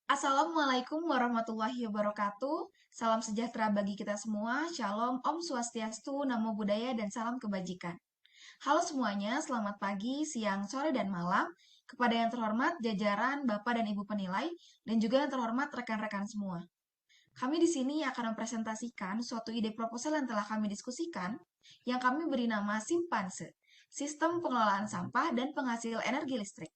Assalamualaikum warahmatullahi wabarakatuh. Salam sejahtera bagi kita semua. Shalom, Om Swastiastu, Namo Buddhaya, dan salam kebajikan. Halo semuanya, selamat pagi, siang, sore, dan malam. Kepada yang terhormat jajaran Bapak dan Ibu penilai, dan juga yang terhormat rekan-rekan semua. Kami di sini akan mempresentasikan suatu ide proposal yang telah kami diskusikan, yang kami beri nama Simpanse, Sistem Pengelolaan Sampah dan Penghasil Energi Listrik.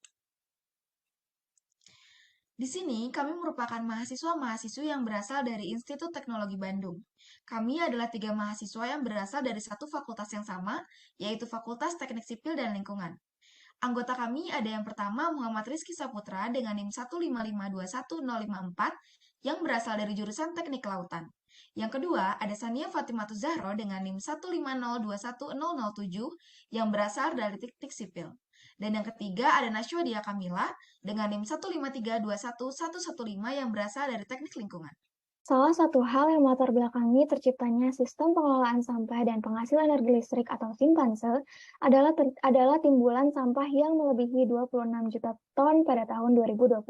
Di sini, kami merupakan mahasiswa-mahasiswi yang berasal dari Institut Teknologi Bandung. Kami adalah 3 mahasiswa yang berasal dari satu fakultas yang sama, yaitu Fakultas Teknik Sipil dan Lingkungan. Anggota kami ada yang pertama Muhammad Rizky Saputra dengan NIM 155211054 yang berasal dari jurusan Teknik Kelautan. Yang kedua ada Sania Fatimatu Zahro dengan NIM 150211007 yang berasal dari Teknik Sipil. Dan yang ketiga ada Nashwa Dia Kamila dengan NIM 153211115 yang berasal dari Teknik Lingkungan. Salah satu hal yang melatar belakangi terciptanya sistem pengelolaan sampah dan penghasil energi listrik atau Simpanse adalah timbulan sampah yang melebihi 26 juta ton pada tahun 2021.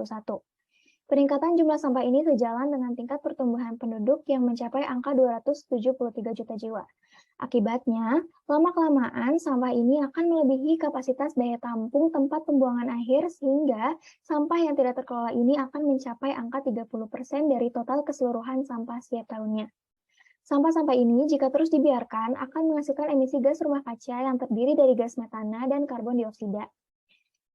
Peningkatan jumlah sampah ini sejalan dengan tingkat pertumbuhan penduduk yang mencapai angka 273 juta jiwa. Akibatnya, lama-kelamaan sampah ini akan melebihi kapasitas daya tampung tempat pembuangan akhir sehingga sampah yang tidak terkelola ini akan mencapai angka 30% dari total keseluruhan sampah setiap tahunnya. Sampah-sampah ini jika terus dibiarkan akan menghasilkan emisi gas rumah kaca yang terdiri dari gas metana dan karbon dioksida.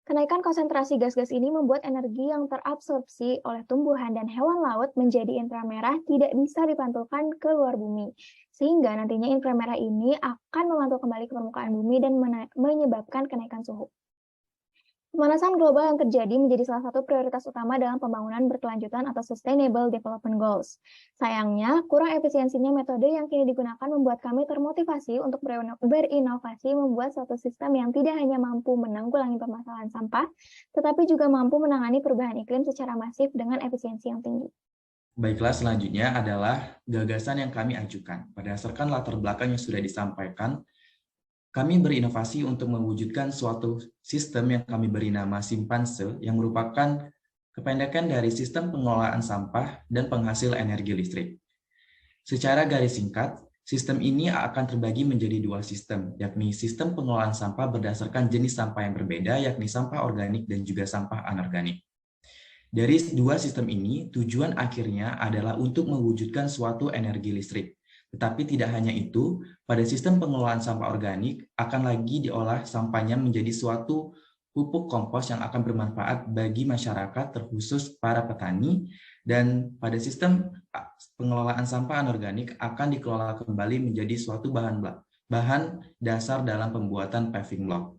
Kenaikan konsentrasi gas-gas ini membuat energi yang terabsorpsi oleh tumbuhan dan hewan laut menjadi inframerah tidak bisa dipantulkan ke luar bumi. Sehingga nantinya inframerah ini akan memantul kembali ke permukaan bumi dan menyebabkan kenaikan suhu. Pemanasan global yang terjadi menjadi salah satu prioritas utama dalam pembangunan berkelanjutan atau Sustainable Development Goals. Sayangnya, kurang efisiensinya metode yang kini digunakan membuat kami termotivasi untuk berinovasi membuat suatu sistem yang tidak hanya mampu menanggulangi permasalahan sampah, tetapi juga mampu menangani perubahan iklim secara masif dengan efisiensi yang tinggi. Baiklah, selanjutnya adalah gagasan yang kami ajukan. Berdasarkan latar belakang yang sudah disampaikan, kami berinovasi untuk mewujudkan suatu sistem yang kami beri nama Simpanse, yang merupakan kependekan dari Sistem Pengelolaan Sampah dan Penghasil Energi Listrik. Secara garis singkat, sistem ini akan terbagi menjadi 2 sistem, yakni sistem pengelolaan sampah berdasarkan jenis sampah yang berbeda, yakni sampah organik dan juga sampah anorganik. Dari 2 sistem ini, tujuan akhirnya adalah untuk mewujudkan suatu energi listrik. Tetapi tidak hanya itu, pada sistem pengelolaan sampah organik akan lagi diolah sampahnya menjadi suatu pupuk kompos yang akan bermanfaat bagi masyarakat, terkhusus para petani, dan pada sistem pengelolaan sampah anorganik akan dikelola kembali menjadi suatu bahan dasar dalam pembuatan paving block.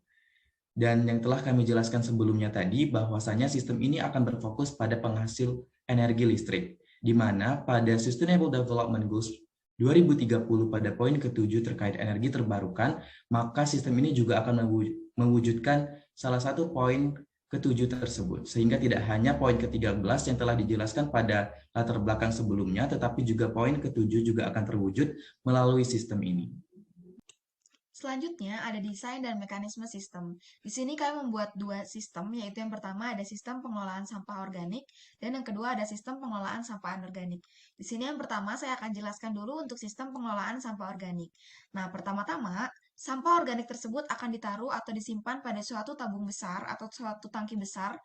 Dan yang telah kami jelaskan sebelumnya tadi, bahwasanya sistem ini akan berfokus pada penghasil energi listrik, di mana pada Sustainable Development Goals 2030 pada poin ke-7 terkait energi terbarukan, maka sistem ini juga akan mewujudkan salah satu poin ke-7 tersebut. Sehingga tidak hanya poin ke-13 yang telah dijelaskan pada latar belakang sebelumnya, tetapi juga poin ke-7 juga akan terwujud melalui sistem ini. Selanjutnya ada desain dan mekanisme sistem. Di sini kami membuat 2 sistem, yaitu yang pertama ada sistem pengelolaan sampah organik dan yang kedua ada sistem pengelolaan sampah anorganik. Di sini yang pertama saya akan jelaskan dulu untuk sistem pengelolaan sampah organik. Nah, pertama-tama sampah organik tersebut akan ditaruh atau disimpan pada suatu tabung besar atau suatu tangki besar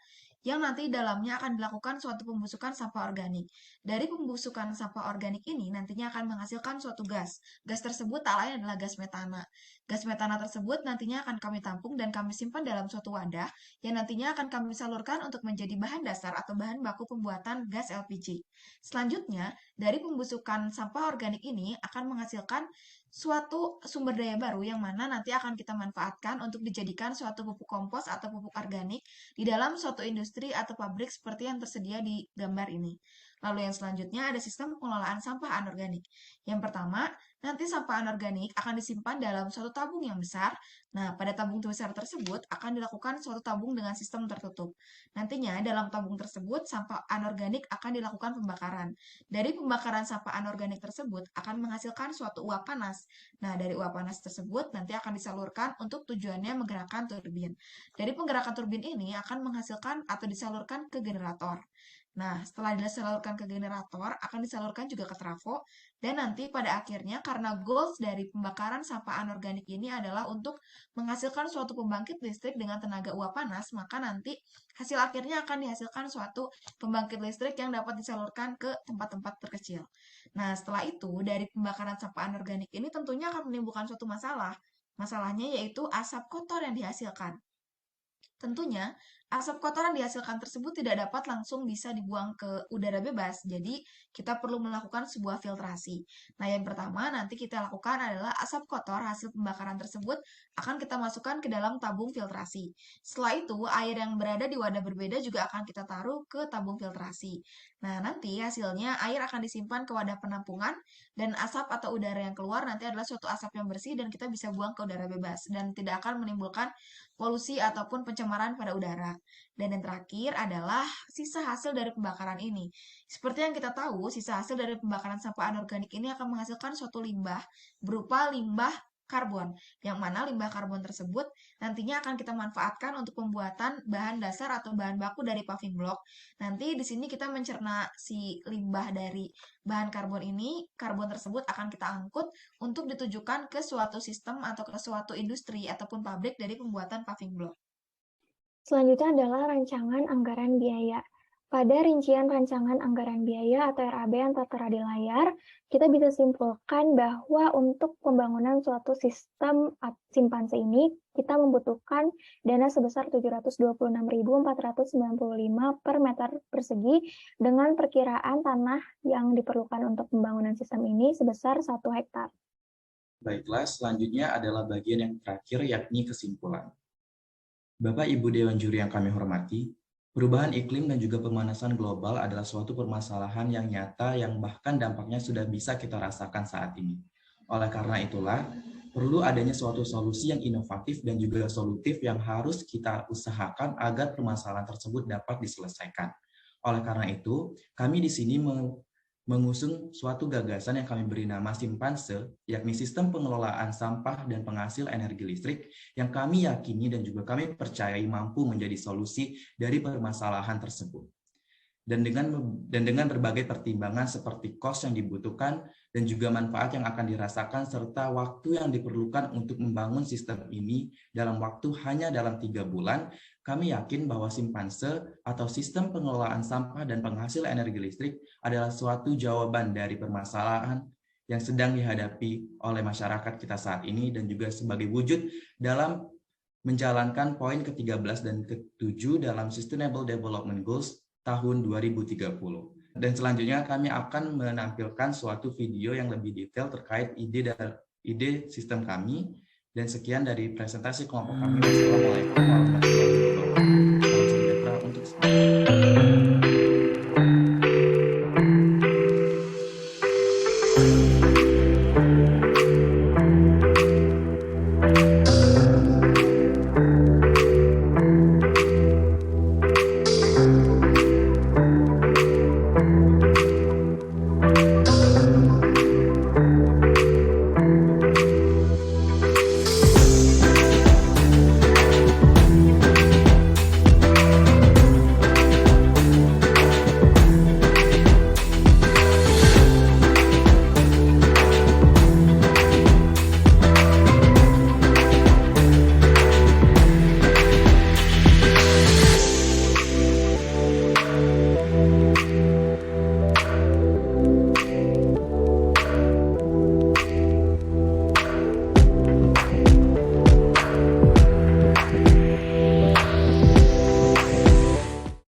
yang nanti dalamnya akan dilakukan suatu pembusukan sampah organik. Dari pembusukan sampah organik ini nantinya akan menghasilkan suatu gas. Gas tersebut tak lain adalah gas metana. Gas metana tersebut nantinya akan kami tampung dan kami simpan dalam suatu wadah yang nantinya akan kami salurkan untuk menjadi bahan dasar atau bahan baku pembuatan gas LPG. Selanjutnya, dari pembusukan sampah organik ini akan menghasilkan suatu sumber daya baru yang mana nanti akan kita manfaatkan untuk dijadikan suatu pupuk kompos atau pupuk organik di dalam suatu industri atau pabrik seperti yang tersedia di gambar ini. Lalu yang selanjutnya ada sistem pengelolaan sampah anorganik. Yang pertama, nanti sampah anorganik akan disimpan dalam suatu tabung yang besar. Nah, pada tabung besar tersebut akan dilakukan suatu tabung dengan sistem tertutup. Nantinya dalam tabung tersebut sampah anorganik akan dilakukan pembakaran. Dari pembakaran sampah anorganik tersebut akan menghasilkan suatu uap panas. Nah, dari uap panas tersebut nanti akan disalurkan untuk tujuannya menggerakkan turbin. Dari penggerakan turbin ini akan menghasilkan atau disalurkan ke generator. Nah, setelah disalurkan ke generator, akan disalurkan juga ke trafo, dan nanti pada akhirnya karena goals dari pembakaran sampah anorganik ini adalah untuk menghasilkan suatu pembangkit listrik dengan tenaga uap panas, maka nanti hasil akhirnya akan dihasilkan suatu pembangkit listrik yang dapat disalurkan ke tempat-tempat terkecil. Nah, setelah itu, dari pembakaran sampah anorganik ini tentunya akan menimbulkan suatu masalah. Masalahnya yaitu asap kotor yang dihasilkan. Tentunya, asap kotoran dihasilkan tersebut tidak dapat langsung bisa dibuang ke udara bebas, jadi kita perlu melakukan sebuah filtrasi. Nah, yang pertama nanti kita lakukan adalah asap kotor hasil pembakaran tersebut akan kita masukkan ke dalam tabung filtrasi. Setelah itu, air yang berada di wadah berbeda juga akan kita taruh ke tabung filtrasi. Nah, nanti hasilnya air akan disimpan ke wadah penampungan, dan asap atau udara yang keluar nanti adalah suatu asap yang bersih dan kita bisa buang ke udara bebas, dan tidak akan menimbulkan polusi ataupun pencemaran pada udara. Dan yang terakhir adalah sisa hasil dari pembakaran ini. Seperti yang kita tahu, sisa hasil dari pembakaran sampah anorganik ini akan menghasilkan suatu limbah berupa limbah karbon, yang mana limbah karbon tersebut nantinya akan kita manfaatkan untuk pembuatan bahan dasar atau bahan baku dari paving block. Nanti di sini kita mencerna si limbah dari bahan karbon ini, karbon tersebut akan kita angkut untuk ditujukan ke suatu sistem atau ke suatu industri ataupun pabrik dari pembuatan paving block. Selanjutnya adalah rancangan anggaran biaya. Pada rincian rancangan anggaran biaya atau RAB yang tertera di layar, kita bisa simpulkan bahwa untuk pembangunan suatu sistem simpanse ini, kita membutuhkan dana sebesar 726.495 per meter persegi dengan perkiraan tanah yang diperlukan untuk pembangunan sistem ini sebesar 1 hektar. Baiklah, selanjutnya adalah bagian yang terakhir, yakni kesimpulan. Bapak Ibu Dewan Juri yang kami hormati, perubahan iklim dan juga pemanasan global adalah suatu permasalahan yang nyata yang bahkan dampaknya sudah bisa kita rasakan saat ini. Oleh karena itulah, perlu adanya suatu solusi yang inovatif dan juga solutif yang harus kita usahakan agar permasalahan tersebut dapat diselesaikan. Oleh karena itu, kami di sini mengusung suatu gagasan yang kami beri nama Simpanse, yakni sistem pengelolaan sampah dan penghasil energi listrik yang kami yakini dan juga kami percayai mampu menjadi solusi dari permasalahan tersebut. Dan dengan berbagai pertimbangan seperti kos yang dibutuhkan dan juga manfaat yang akan dirasakan serta waktu yang diperlukan untuk membangun sistem ini dalam waktu hanya dalam 3 bulan, kami yakin bahwa Simpanse atau sistem pengelolaan sampah dan penghasil energi listrik adalah suatu jawaban dari permasalahan yang sedang dihadapi oleh masyarakat kita saat ini dan juga sebagai wujud dalam menjalankan poin ke-13 dan ke-7 dalam Sustainable Development Goals tahun 2030. Dan selanjutnya kami akan menampilkan suatu video yang lebih detail terkait ide sistem kami. Dan sekian dari presentasi kelompok kami. Wassalamualaikum warahmatullahi wabarakatuh. Salam sejahtera untuk semua.